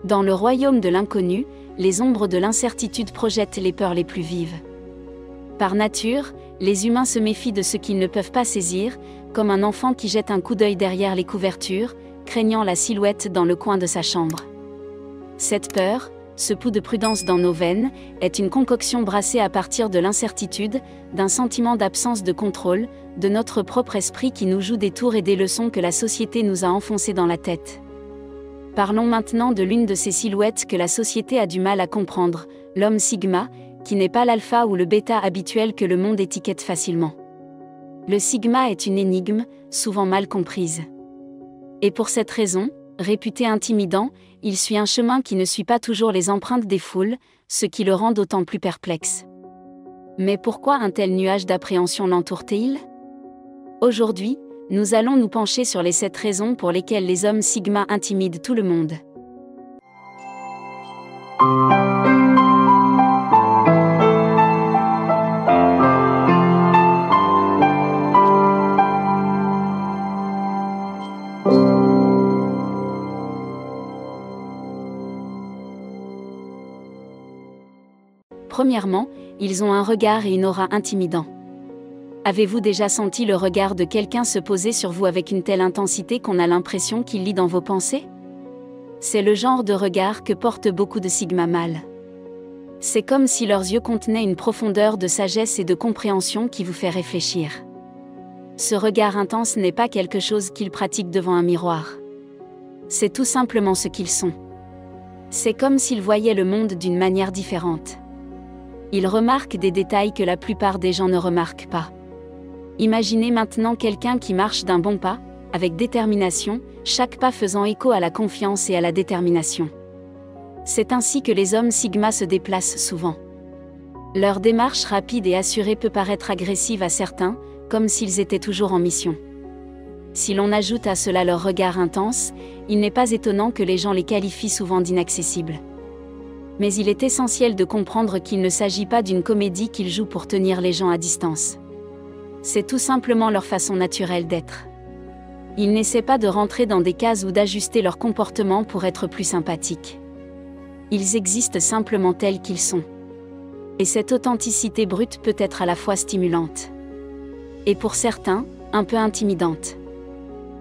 Dans le royaume de l'inconnu, les ombres de l'incertitude projettent les peurs les plus vives. Par nature, les humains se méfient de ce qu'ils ne peuvent pas saisir, comme un enfant qui jette un coup d'œil derrière les couvertures, craignant la silhouette dans le coin de sa chambre. Cette peur, ce pouls de prudence dans nos veines, est une concoction brassée à partir de l'incertitude, d'un sentiment d'absence de contrôle, de notre propre esprit qui nous joue des tours et des leçons que la société nous a enfoncées dans la tête. Parlons maintenant de l'une de ces silhouettes que la société a du mal à comprendre, l'homme Sigma, qui n'est pas l'alpha ou le bêta habituel que le monde étiquette facilement. Le Sigma est une énigme, souvent mal comprise. Et pour cette raison, réputé intimidant, il suit un chemin qui ne suit pas toujours les empreintes des foules, ce qui le rend d'autant plus perplexe. Mais pourquoi un tel nuage d'appréhension l'entoure-t-il ? Aujourd'hui, nous allons nous pencher sur les 7 raisons pour lesquelles les hommes Sigma intimident tout le monde. Premièrement, ils ont un regard et une aura intimidants. Avez-vous déjà senti le regard de quelqu'un se poser sur vous avec une telle intensité qu'on a l'impression qu'il lit dans vos pensées ? C'est le genre de regard que portent beaucoup de Sigma mâles. C'est comme si leurs yeux contenaient une profondeur de sagesse et de compréhension qui vous fait réfléchir. Ce regard intense n'est pas quelque chose qu'ils pratiquent devant un miroir. C'est tout simplement ce qu'ils sont. C'est comme s'ils voyaient le monde d'une manière différente. Ils remarquent des détails que la plupart des gens ne remarquent pas. Imaginez maintenant quelqu'un qui marche d'un bon pas, avec détermination, chaque pas faisant écho à la confiance et à la détermination. C'est ainsi que les hommes Sigma se déplacent souvent. Leur démarche rapide et assurée peut paraître agressive à certains, comme s'ils étaient toujours en mission. Si l'on ajoute à cela leur regard intense, il n'est pas étonnant que les gens les qualifient souvent d'inaccessibles. Mais il est essentiel de comprendre qu'il ne s'agit pas d'une comédie qu'ils jouent pour tenir les gens à distance. C'est tout simplement leur façon naturelle d'être. Ils n'essaient pas de rentrer dans des cases ou d'ajuster leur comportement pour être plus sympathiques. Ils existent simplement tels qu'ils sont. Et cette authenticité brute peut être à la fois stimulante. Et pour certains, un peu intimidante.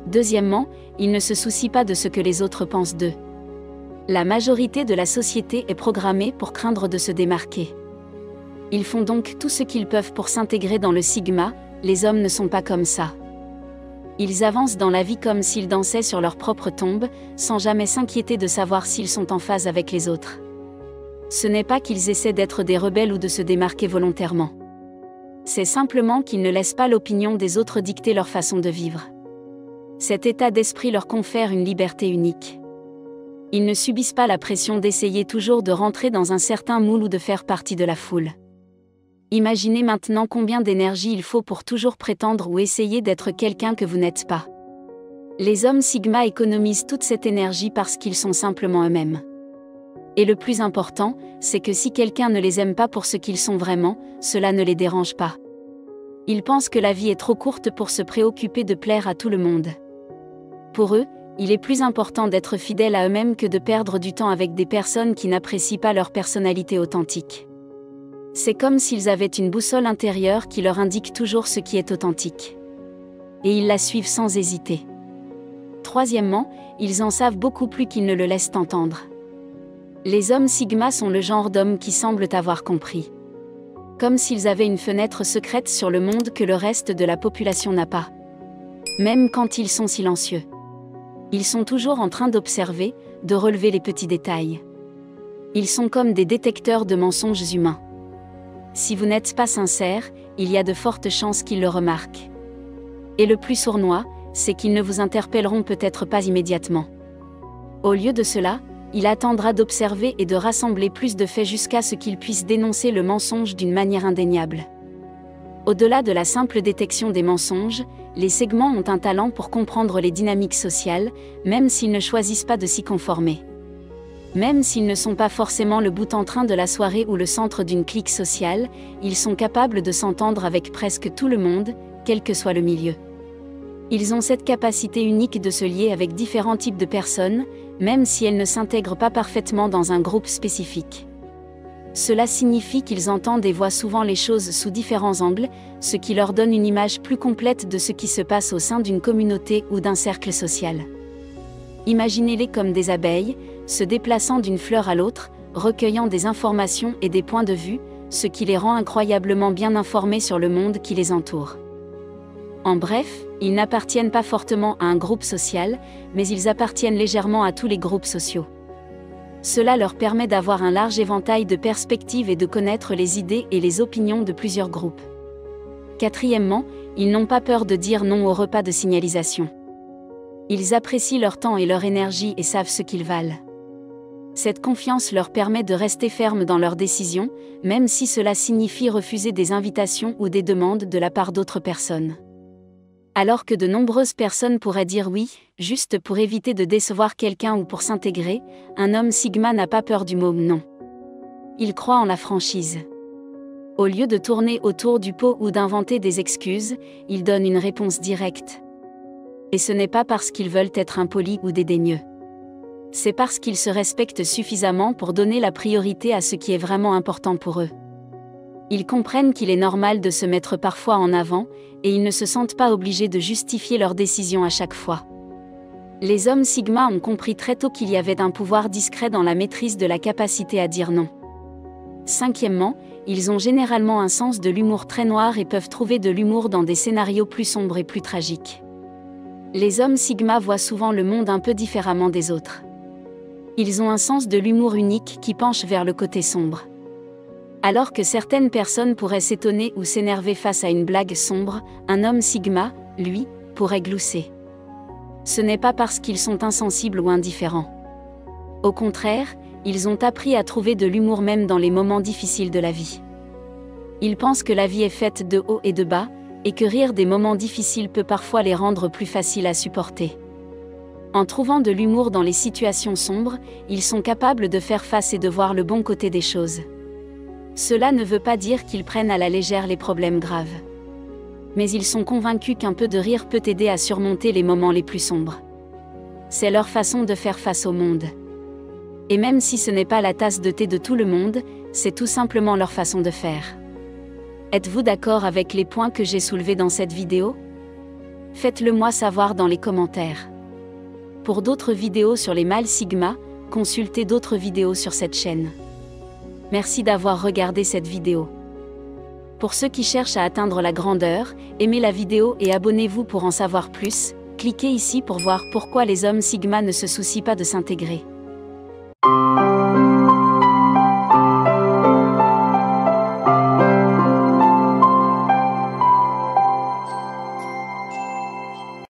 Deuxièmement, ils ne se soucient pas de ce que les autres pensent d'eux. La majorité de la société est programmée pour craindre de se démarquer. Ils font donc tout ce qu'ils peuvent pour s'intégrer dans le Sigma, les hommes ne sont pas comme ça. Ils avancent dans la vie comme s'ils dansaient sur leur propre tombe, sans jamais s'inquiéter de savoir s'ils sont en phase avec les autres. Ce n'est pas qu'ils essaient d'être des rebelles ou de se démarquer volontairement. C'est simplement qu'ils ne laissent pas l'opinion des autres dicter leur façon de vivre. Cet état d'esprit leur confère une liberté unique. Ils ne subissent pas la pression d'essayer toujours de rentrer dans un certain moule ou de faire partie de la foule. Imaginez maintenant combien d'énergie il faut pour toujours prétendre ou essayer d'être quelqu'un que vous n'êtes pas. Les hommes Sigma économisent toute cette énergie parce qu'ils sont simplement eux-mêmes. Et le plus important, c'est que si quelqu'un ne les aime pas pour ce qu'ils sont vraiment, cela ne les dérange pas. Ils pensent que la vie est trop courte pour se préoccuper de plaire à tout le monde. Pour eux, il est plus important d'être fidèle à eux-mêmes que de perdre du temps avec des personnes qui n'apprécient pas leur personnalité authentique. C'est comme s'ils avaient une boussole intérieure qui leur indique toujours ce qui est authentique. Et ils la suivent sans hésiter. Troisièmement, ils en savent beaucoup plus qu'ils ne le laissent entendre. Les hommes Sigma sont le genre d'hommes qui semblent avoir compris. Comme s'ils avaient une fenêtre secrète sur le monde que le reste de la population n'a pas. Même quand ils sont silencieux. Ils sont toujours en train d'observer, de relever les petits détails. Ils sont comme des détecteurs de mensonges humains. Si vous n'êtes pas sincère, il y a de fortes chances qu'ils le remarquent. Et le plus sournois, c'est qu'ils ne vous interpelleront peut-être pas immédiatement. Au lieu de cela, il attendra d'observer et de rassembler plus de faits jusqu'à ce qu'il puisse dénoncer le mensonge d'une manière indéniable. Au-delà de la simple détection des mensonges, les segments ont un talent pour comprendre les dynamiques sociales, même s'ils ne choisissent pas de s'y conformer. Même s'ils ne sont pas forcément le bout en train de la soirée ou le centre d'une clique sociale, ils sont capables de s'entendre avec presque tout le monde, quel que soit le milieu. Ils ont cette capacité unique de se lier avec différents types de personnes, même si elles ne s'intègrent pas parfaitement dans un groupe spécifique. Cela signifie qu'ils entendent et voient souvent les choses sous différents angles, ce qui leur donne une image plus complète de ce qui se passe au sein d'une communauté ou d'un cercle social. Imaginez-les comme des abeilles, se déplaçant d'une fleur à l'autre, recueillant des informations et des points de vue, ce qui les rend incroyablement bien informés sur le monde qui les entoure. En bref, ils n'appartiennent pas fortement à un groupe social, mais ils appartiennent légèrement à tous les groupes sociaux. Cela leur permet d'avoir un large éventail de perspectives et de connaître les idées et les opinions de plusieurs groupes. Quatrièmement, ils n'ont pas peur de dire non au repas de signalisation. Ils apprécient leur temps et leur énergie et savent ce qu'ils valent. Cette confiance leur permet de rester fermes dans leurs décisions, même si cela signifie refuser des invitations ou des demandes de la part d'autres personnes. Alors que de nombreuses personnes pourraient dire oui, juste pour éviter de décevoir quelqu'un ou pour s'intégrer, un homme Sigma n'a pas peur du mot non. Il croit en la franchise. Au lieu de tourner autour du pot ou d'inventer des excuses, il donne une réponse directe. Et ce n'est pas parce qu'ils veulent être impolis ou dédaigneux. C'est parce qu'ils se respectent suffisamment pour donner la priorité à ce qui est vraiment important pour eux. Ils comprennent qu'il est normal de se mettre parfois en avant, et ils ne se sentent pas obligés de justifier leurs décisions à chaque fois. Les hommes Sigma ont compris très tôt qu'il y avait un pouvoir discret dans la maîtrise de la capacité à dire non. Cinquièmement, ils ont généralement un sens de l'humour très noir et peuvent trouver de l'humour dans des scénarios plus sombres et plus tragiques. Les hommes Sigma voient souvent le monde un peu différemment des autres. Ils ont un sens de l'humour unique qui penche vers le côté sombre. Alors que certaines personnes pourraient s'étonner ou s'énerver face à une blague sombre, un homme Sigma, lui, pourrait glousser. Ce n'est pas parce qu'ils sont insensibles ou indifférents. Au contraire, ils ont appris à trouver de l'humour même dans les moments difficiles de la vie. Ils pensent que la vie est faite de hauts et de bas, et que rire des moments difficiles peut parfois les rendre plus faciles à supporter. En trouvant de l'humour dans les situations sombres, ils sont capables de faire face et de voir le bon côté des choses. Cela ne veut pas dire qu'ils prennent à la légère les problèmes graves. Mais ils sont convaincus qu'un peu de rire peut aider à surmonter les moments les plus sombres. C'est leur façon de faire face au monde. Et même si ce n'est pas la tasse de thé de tout le monde, c'est tout simplement leur façon de faire. Êtes-vous d'accord avec les points que j'ai soulevés dans cette vidéo? Faites-le moi savoir dans les commentaires. Pour d'autres vidéos sur les mâles Sigma, consultez d'autres vidéos sur cette chaîne. Merci d'avoir regardé cette vidéo. Pour ceux qui cherchent à atteindre la grandeur, aimez la vidéo et abonnez-vous pour en savoir plus. Cliquez ici pour voir pourquoi les hommes Sigma ne se soucient pas de s'intégrer.